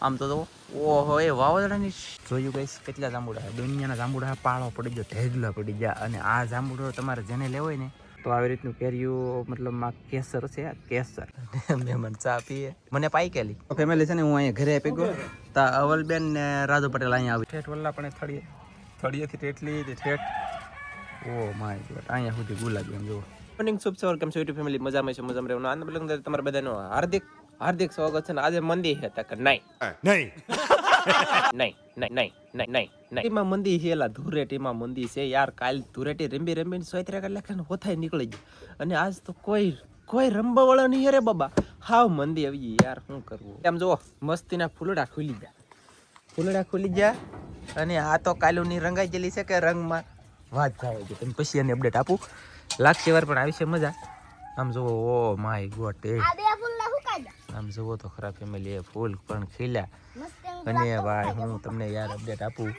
આમ તો ઓહો એ વાવાઝોડાની જોયું ગઈશ કેટલા જાંબુડા દુનિયાના જાંબુડા પાળો પડી ગયો ઢેગલા પડી ગયા અને આ જાંબુડો તમારે જેને લેવો હોય ને તો આવી રીતનું કેર્યું મતલબ માં કેસર છે કેસર મહેમાન ચા પીએ મને પાઈ કેલી ફેમિલી છે ને હું અહીંયા ઘરે આપી ગયો તા અવલબેન ને રાજુ પટેલ અહીંયા આવી ઠેઠ વલ્લા પણ થળીએથી ટેટલી ઠેઠ ઓ માય ગોડ અહીંયા સુધી ગુલાબી એમ જુઓ મોર્નિંગ શુભ સવાર કેમ છો યુટ્યુબ ફેમિલી મજામાં છે મજામાં રહેવાનું આનંદ બલંગ તમારા બધાનો હાર્દિક સ્વાગત છે ને આજે મંદી છે તક નહીં એમાં મંદી છે એલા ધૂળેટીમાં મંદી છે યાર કાલ ધૂળેટી રંબીને સોયત્રા કલાક હોથાય નીકળી ગઈ અને આજ તો કોઈ રંબા વાળો નહીં રે બાબા હાવ મંદી આવી ગઈ યાર શું કરવું એમ જો મસ્તીના ફૂલડા ખુલી ગયા અને આ તો કાલુની રંગાઈ ગયેલી છે કે રંગમાં વાત થાય છે તમે પછી એની અપડેટ આપું લાગશે વાર પણ આવી છે મજા આમ જુઓ ઓ માય ગોડ આમ જુઓ તો ખરા ફેમિલી એ ફૂલ પણ ખીલ્યા અને ભાઈ હું તમને યાર અપડેટ આપું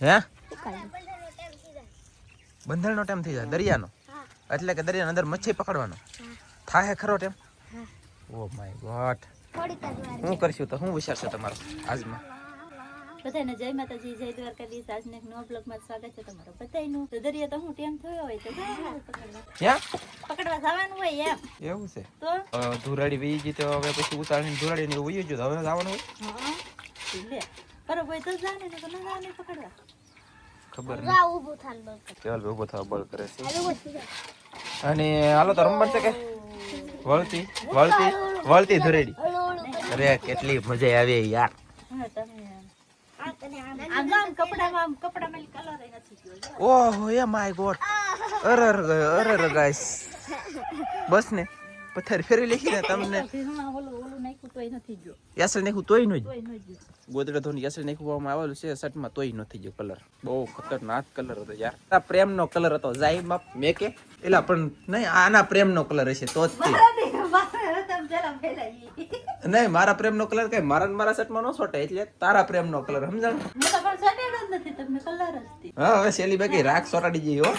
હે બંધણનો ટાઈમ થઈ જાય દરિયાનો એટલે કે દરિયાની અંદર મચ્છી પકડવાનો થાય ખરો ટાઈમ ઓ માય ગોડ શું કરશું તો શું વિચાર છે તમારો આજમાં બધાને જય માતાજી જય દ્વારકાધીશ આજના એક નવા બ્લોગમાં સ્વાગત છે તમારું બધાયનું તો દરિયા તો હું ટાઈમ થયો હોય તો પકડવા જવાનું હોય એમ એવું છે તો ધુરાડી વી ગઈ તો હવે પછી ઉતારીને ધુરાડી ને વયું ગયું હવે જવાનું હોય લે બરોબર હોય તો જાને ને તો ના જાને પકડવા ખબર નહીં ઊભો થાન ચાલ ઊભો થવા બળ કરે છે અને હાલો તો રમવાનું છે કે વળતી ધુરાડી અરે કેટલી મજા આવી યાર ઓહો એ માય ગોડ અરર ગાઈસ બસ ને પથ્થર ફેરવી લેખી ને તમને યાસર નાખ્યું તોય ન ગોદડા ધોની યાસર નાખવામાં આવેલું છે શર્ટમાં તોય નથી ગયો કલર બહુ ખતરનાક કલર હતો યાર આ પ્રેમનો કલર હતો જાય બાપ મેં કે એલા પણ નહીં આના પ્રેમનો કલર હશે તો જ નહીં મારા પ્રેમનો કલર કઈ મારા શર્ટમાં ન છોટે એટલે તારા પ્રેમનો કલર સમજાણ હા હવે શેલી બાકી રાખ સોટાડી જઈ હો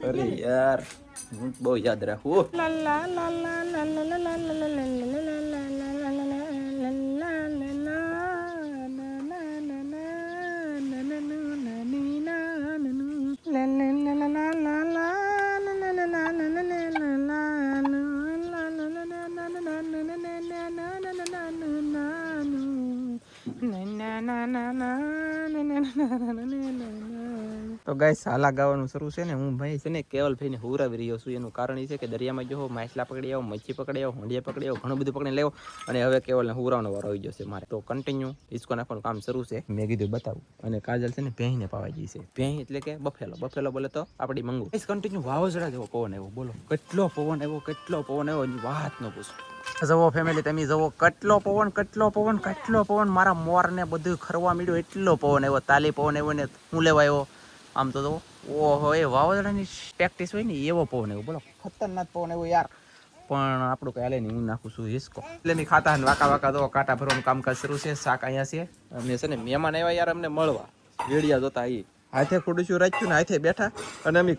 અરે યાર હું બહુ યાદ રાખું તો ગાઈસ હાલા ગાવાનું શરૂ છે ને હું ભાઈ છે ને કેવલ ભાઈને હુરાવી રહ્યો છું એનું કારણ એ છે કે દરિયામાં જો માછલા પકડી આવો મચ્છી પકડી આવો હોંડિયા પકડી આવો ઘણું બધું પકડી લેવો અને હવે કેવલને હુરાવાનો વારો આવી જશે મારે તો કન્ટિન્યુ હિસકો નાખવાનું કામ શરૂ છે મેં કીધું બતાવું અને કાજલ છે ને ભેંને પાવા જઈ છે ભેં એટલે કે બફેલો બોલે તો આપણી મંગુ કન્ટિન્યુ વાવાઝોડા જેવો પવન આવ્યો બોલો કેટલો પવન આવ્યો એની વાત ન પૂછો જવો ફેમિલી તમે જવો કેટલો પવન મારા મોર ને બધું ખરવા મળ્યું એટલો પવન આવ્યો તાલી પવન આવ્યો ને હું લેવા આવ્યો આમ તો ઓહો એ વાવાઝોડાની પ્રેક્ટિસ હોય ને એવો પવન આવ્યો બોલો ખતરનાક પવન આવ્યો યાર પણ આપણું કઈ હાલે નહીં હું નાખું છું હિસકો એટલે મેં ખાતા વાકા તો કાંટા ભરવાનું કામકાજ શરૂ છે શાક અહીંયા છે અમે છે ને મહેમાન આવ્યા યાર અમને મળવા વેડિયા જોતા એ હાથે ખોડું રાખ્યું ને હાથે બેઠા અને અમે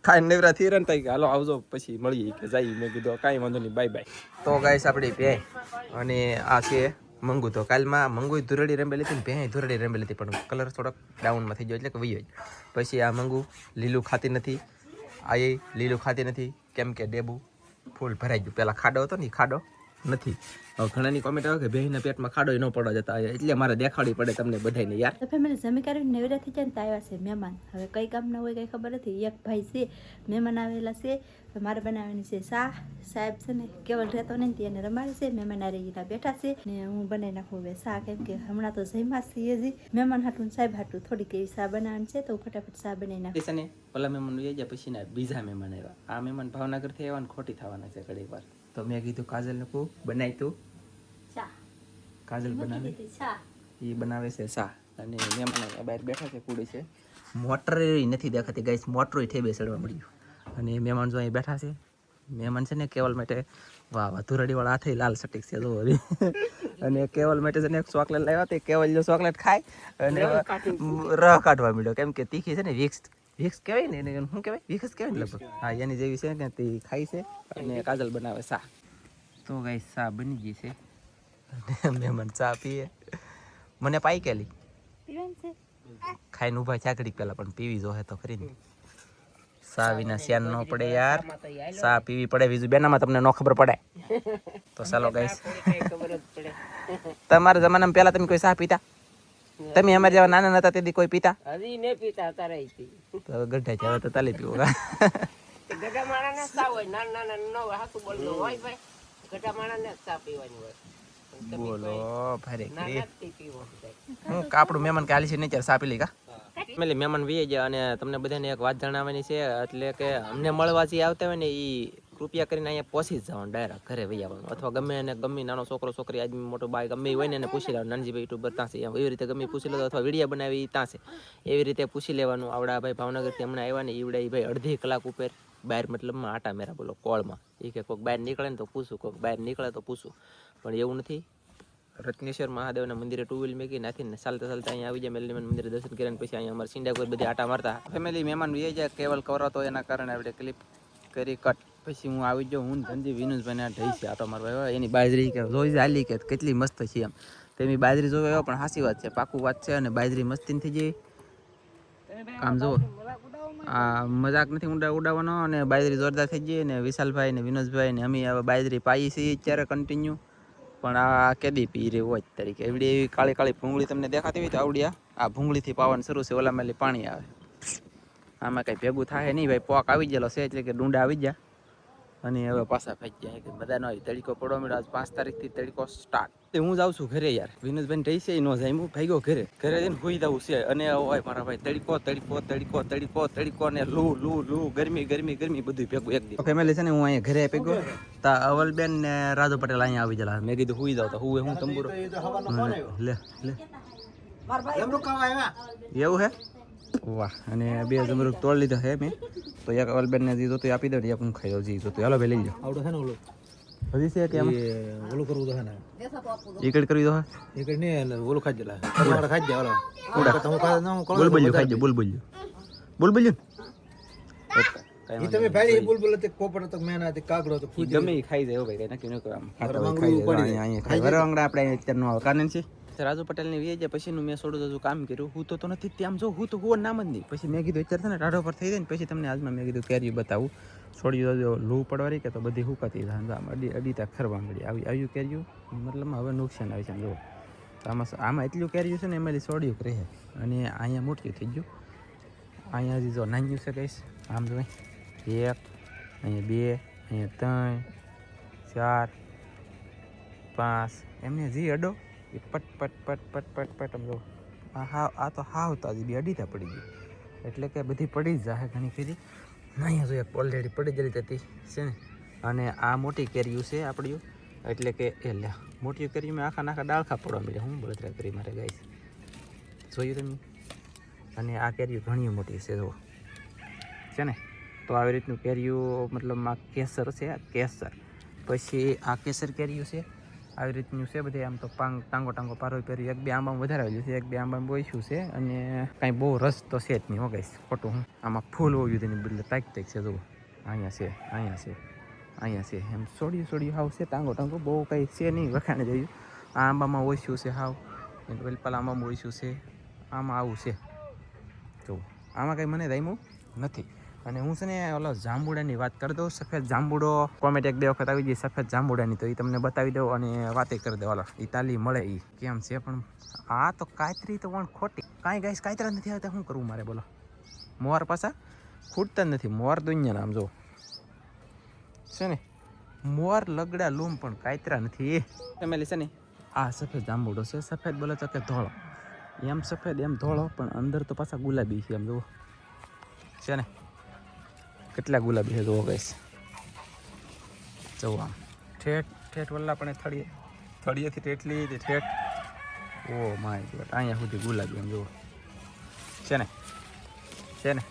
ખાઈ નવરા થી રન થાય કે હાલો આવજો પછી મળીએ કે જઈએ મેં કીધું કાંઈ વાંધો નહીં બાય તો ગાઈસ આપણી ભે અને આ છે મંગુ તો કાલમાં મંગુ ધુરડી રંબેલી હતી ને ભે ધુરડી રંબેલી હતી પણ કલર થોડોક ડાઉનમાં થઈ ગયો એટલે કે વયો પછી આ મંગુ લીલું ખાતી નથી આ લીલું ખાતી નથી કેમ કે ડેબુ ફૂલ ભરાઈ ગયું પેલા ખાડો હતો ને ખાડો નથી હવે ઘણાની કોમેન્ટ આવે કે ભેંના પેટમાં ખાડો ન પડવા જતા એટલે મારે દેખાડવી પડે તમને બધાને યાર તો ફેમિલી જમી કરીને નવરા થઈ જાય ને તો આવ્યા છે મહેમાન હવે કઈ કામના હોય કઈ ખબર નથી એક ભાઈ છે મહેમાન આવેલા છે તો મારે બનાવવાની છે સાહેબ છે ને કેવલ રહેતો નથી એને રમાડે છે મહેમાન આ રીના બેઠા છે ને હું બનાવી નાખું હવે શા કેમ કે હમણાં તો જઈમાં છીએ હજી મહેમાન હાટું સાહેબ હાટું થોડીક એવી શા બનાવવાની છે તો ફટાફટ શા બનાવી નાખું ને પેલા મહેમાન લઈ જાય પછી ના બીજા મહેમાન આવ્યા આ મહેમાન ભાવનગર થી આવ્યા ને ખોટી થવાના છે ઘણી વાર તો મેં કીધું કાજલ ને કહું બનાવી તું કાજલ બનાવે એ બનાવે છે શા અને મહેમાન બહાર બેઠા છે કુડી છે મોટર નથી દેખાતી ગાઈસ મોટરો ઠેબે ચડવા મળ્યું અને મહેમાન જો અહીં બેઠા છે મહેમાન છે ને કેવલ માટે વાહ ધુરાડી વાળા હાથે લાલ સટીક છે જો અને કેવલ માટે છે ને એક ચોકલેટ લાવ્યા તે કેવલ જો ચોકલેટ ખાય અને રહ કાઢવા મળ્યો કેમ કે તીખી છે ને વિક્સ કહેવાય ને એને શું કહેવાય વિક્સ કહેવાય ને લગભગ હા એની જેવી છે ને તે ખાય છે અને કાજલ બનાવે શા તો ગાઈસ શા બની ગઈ છે અને મહેમાન ચા પીએ. મને પાઈ કેલી પીવાનું છે ખાઈને ઊભા ચાકડી પેલા પણ પીવી જોહે તો ખરી ને. ચા વિના સ્યાન ન પડે યાર, ચા પીવી પડે. બીજું બેનામાં તમને ન ખબર પડે. તો ચાલો ગાઈસ, તમારા જમાનામાં પેલા તમે કોઈ ચા પીતા? તમે અમારે જેવા નાના નતા તેથી કોઈ પીતા? હજી ને પીતા તારે તો ગઢા છે, હવે તો તાલી પીવો. ગઢા માણા ને ચા હોય, નાના નાના ન હોય, હાથું બોલતો હોય ભાઈ, ગઢા માણા ને ચા પીવાની હોય. બોલો ભારે નાના જ પીવો હું કાપડું મહેમાન કે હાલી છે ને ચા પી લઈ કા ફેમિલી. મહેમાન વી જાય અને તમને બધાને એક વાત જણાવવાની છે, એટલે કે અમને મળવા જે આવતા હોય ને એ કૃપયા કરીને અહીંયા પહોંચી જ જવાનું, ડાયરેક્ટ ઘરે વહી આવવાનું. અથવા ગમે એને ગમે નાનો છોકરો છોકરી આદમી મોટો બાય ગમે હોય ને એને પૂછી લેવાનું, નાનજીભાઈ યુટ્યુબર ત્યાં છે એવી રીતે ગમે પૂછી લેતો, અથવા વિડીયો બનાવી ત્યાં છે એવી રીતે પૂછી લેવાનું. આવડા ભાઈ ભાવનગરથી હમણાં આવ્યા ને ઈવડે ભાઈ અડધી કલાક ઉપર બહાર મતલબમાં આટા મેરા બોલો કોળમાં. એ કે કોઈક બહાર નીકળે ને તો પૂછું, કોઈક બહાર નીકળે તો પૂછું, પણ એવું નથી. રત્નેશ્વર મહાદેવના મંદિરે ટુ વ્હીલ મેકી નાખીને ચાલતા ચાલતા અહીંયા આવી જાય મેલડીમાન મંદિરે દર્શન કરીને પછી અહીંયા અમારે સિંડા કોઈ બધી આટા મારતા. ફેમિલી મહેમાન વી જાય કેવલ કવરાતો એના કારણે આપણે ક્લિપ કરી કટ. પછી હું આવી જાઉં, હું ધંધી વિનુષભાઈને આ ઢઈ છે આટો મારવા. એની બાજરી કે જોઈ હાલી કે કેટલી મસ્ત છે એમ. તેની બાજરી જોવે એવો પણ હાસી વાત છે, પાકું વાત છે. અને બાજરી મસ્તી થઈ જાય આમ જુઓ, આ મજાક નથી ઉડાવવાનો. અને બાજરી જોરદાર થઈ ગઈ. અને વિશાલભાઈ ને વિનોદભાઈ ને અમે હવે બાજરી પાઈ છીએ અત્યારે કન્ટિન્યુ. પણ આ કેદી પી રહી હોય તરીકે એવડી એવી કાળી કાળી ભૂંગળી તમને દેખાતી હોય તો આવડી આ ભૂંગળીથી પાવાનું શરૂ છે. ઓલા મેલી પાણી આવે, આમાં કંઈ ભેગું થાય નહીં ભાઈ. પોક આવી ગયેલો છે એટલે કે ડુંડા આવી ગયા અને હવે પાછા ફેંકી ગયા કે બધા નો તડકો પડવા મળ્યો. આજ 5 તારીખથી તડકો સ્ટાર્ટ. હું જાઉં છું ઘરે યાર, વિનોદભાઈ રહી છે એ ન જાય, હું ભાગ્યો ઘરે. ઘરે જઈને હોઈ જવું છે. અને હોય મારા ભાઈ તડકો તડકો તડકો તડકો તડકો ને લૂ લૂ લૂ ગરમી ગરમી ગરમી બધું ભેગું એક દિવસ. ફેમિલી છે ને હું અહીંયા ઘરે ભેગો તા અવલબેન ને રાજુ પટેલ અહીંયા આવી ગયેલા. મેં કીધું હુઈ જાવ તો હું તંબુરો લે લે એવું હે વાહ. અને 2 જમરૂક તોડ લીધા છે મેં, તો એક અવલબેન ને દીધો તો આપી દો ને એક હું ખાઈ દઉં જી તો. હાલો ભાઈ લઈ જાઓ. આવડો છે ને ઓલો હજી છે કે આમ ઓલું કરવું તો છે ને એકડ કરી દો. એકડ ને ઓલું ખાઈ દેલા તમારે ખાઈ દે. ઓલો કુડા તમે ખાઈ ન કોણ બોલ ખાઈ દે. બોલ બોલ ઈ તમે ભાઈ બોલ તે પોપડ તો મેના તે કાગડો તો ફૂજી ગમે ઈ ખાઈ જાય. ભાઈ કઈ નક્કી ન કરો આમ ખાતા ખાઈ જાય. અહીંયા ખાઈ વરવાંગડા આપણે અત્યારે નો કારણ છે. રાજુ પટેલ ની વી જાય પછીનું મેં થોડું કામ કર્યું. હું તો નથી ત્યાં જો હું તો હું નામ જ નહીં. પછી મેં કીધું અત્યારે છે ને રાઢો પર થઈ જાય ને પછી તમને આજમાં મેં કીધું કેરી બતાવું. છોડ્યું લૂ પડવાની કે તો બધી હુકાતી અડીતા ખરવા મળી આવ્યું કેર્યું. મતલબ હવે નુકસાન આવી છે જો આમાં એટલું કેર્યું છે ને એમાંથી છોડ્યું રહે. અને અહીંયા મોટું થઈ ગયું. અહીંયા હજી જો નાન્યું છે કહીશ આમ જો 1 અહીંયા 2 અહીંયા 3 4 5 એમને જી અડો એ પટ પટ પટ પટ પટ પટ આમ જો આ તો હાવ તાજી બી અડીતા પડી ગઈ. એટલે કે બધી પડી જ જાય ઘણી ફેરી. અહીંયા જો એક ઓલરેડી પડી ગયેલી હતી છે ને. અને આ મોટી કેરીયું છે આપણી, એટલે કે એ લે મોટી કેરીમાં આખા ડાળખા પડવા મળ્યા. હું બળતરા કરી મારે ગાઈસ જોયું તમે. અને આ કેરીયું ઘણી મોટી છે જો છે ને. તો આવી રીતનું કેરીયું મતલબ આ કેસર છે, કેસર. પછી આ કેસર કેરીયું છે આવી રીતનું છે બધે. આમ તો ટાંગો પારો પહેર્યું. 1-2 આંબામાં વધારે આવેલું છે, 1-2 આંબામાં ઓછું છે. અને કાંઈ બહુ રસ તો છે જ નહીં હો ગાઈસ, ખોટું હું. આમાં ફૂલ હોવ્યું તેની બદલે તાક છે જુઓ. અહીંયા છે અહીંયા છે અહીંયા છે એમ છોડ્યું હાવ છે. ટાંગો બહુ કંઈ છે નહીં વખાણે જોયું. આ આંબામાં ઓછું છે હાવ, પેલા આંબામાં ઓછું છે. આમાં આવું છે જુઓ. આમાં કંઈ મને રામ્યું નથી. અને હું છે ને ઓલો જાંબુડાની વાત કરી દઉં. સફેદ જાંબુડો કોમેન્ટ 1-2 વખત આવી ગઈ સફેદ જાંબુડાની, તો એ તમને બતાવી દઉં અને વાતે કરી દઉં. ઓલો ઇતાલી મળે એ કેમ છે. પણ આ તો કાતરી તો પણ ખોટી કાંઈ ગાઈસ કાતરા નથી આવતા. શું કરવું મારે બોલો. મોર પાછા ખૂટતા જ નથી. મોર દુનિયાના આમ જો છે ને મોર લગડા લૂમ પણ કાતરા નથી. એ ફેમિલી છે ને આ સફેદ જાંબુડો છે. સફેદ બોલે તો કે ધોળો, એમ સફેદ એમ ધોળો, પણ અંદર તો પાછા ગુલાબી છે. એમ જુઓ છે ને કેટલા ગુલાબી છે જુઓ ગાઈસ. જુઓ આમ ઠેઠ વલ્લા પણ થળીએથી ટેટલી ઠેઠ ઓ માય ગોડ અહીંયા સુધી ગુલાબી. એમ જુઓ છે ને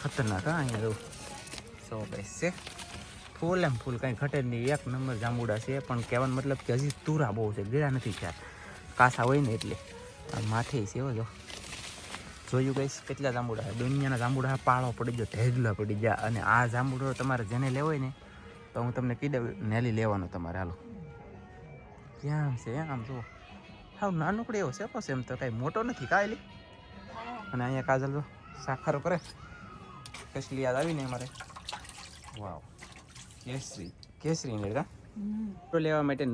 ખતરનાક. હા અહીંયા જુઓ સો ગાઈસ છે ફૂલ એમ ફૂલ કાંઈ ઘટે નહીં. 1 નંબર જાંબુડા છે. પણ કહેવાનો મતલબ કે હજી તુરા બહુ છે, ગીળા નથી થયા. કાસા હોય ને એટલે આ માથે છે હો. જો જોયું ગઈશ કેટલા જાંબુડા છે. દુનિયાના જાંબુડા પાળો પડી ગયો, ઢેગલા પડી ગયા. અને આ જાંબુડો તમારે જેને લેવો હોય ને તો હું તમને કહી દઉં નેલી લેવાનો તમારે. હાલો ક્યાં છે આમ જો હાવ નાનકડો એવો છે પછી એમ તો કાંઈ મોટો નથી કાંઈ અને અહીંયા કાજલ જો સાખર કરે કસલી યાદ આવીને અમારે વાવ કેસરી ને લેવા માટે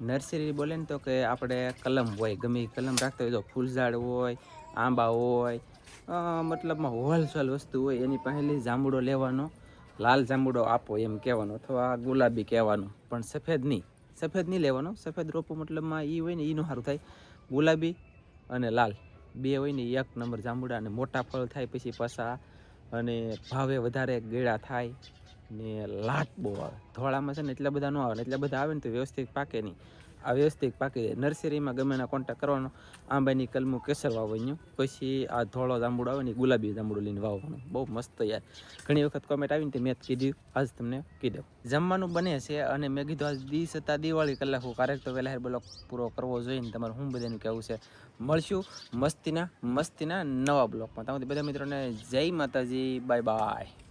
નર્સરી બોલે ને તો કે આપણે કલમ હોય ગમે એ કલમ રાખતા હોય તો ફૂલઝાડ હોય આંબા હોય મતલબમાં હોલસેલ વસ્તુ હોય એની પહેલી જાંબુડો લેવાનો લાલ જાંબુડો આપો એમ કહેવાનો અથવા ગુલાબી કહેવાનું પણ સફેદ નહીં લેવાનો સફેદ રોપો મતલબમાં એ હોય ને એનું સારું થાય ગુલાબી અને લાલ બે હોય ને એક નંબર જાંબુડા અને મોટા ફળ થાય પછી પસા અને ભાવે વધારે ગેળા થાય ને લાટ બહુ આવે ધોળામાં છે ને એટલા બધા ન આવે ને એટલા બધા આવે ને તો વ્યવસ્થિત પાકે નહીં આ વ્યવસ્થિત પાકી જાય નર્સરીમાં ગમે એના કોન્ટેક્ટ કરવાનો આંબાની કલમું કેસર વાવવાનું પછી આ ધોળો જાંબુડો આવે ને ગુલાબી જાંબુડો લઈને વાવવાનું બહુ મસ્ત યાર ઘણી વખત કોમેન્ટ આવીને તે મેં કીધું આજ તમને કીધું જમવાનું બને છે અને મેં કીધું આજ દિવસ હતા દિવાળી કલાક ક્યારેક તો વહેલા બ્લોગ પૂરો કરવો જોઈએ ને તમારે હું બધાનું કહેવું છે મળશું મસ્તીના નવા બ્લોગમાં તમારી બધા મિત્રોને જય માતાજી બાય બાય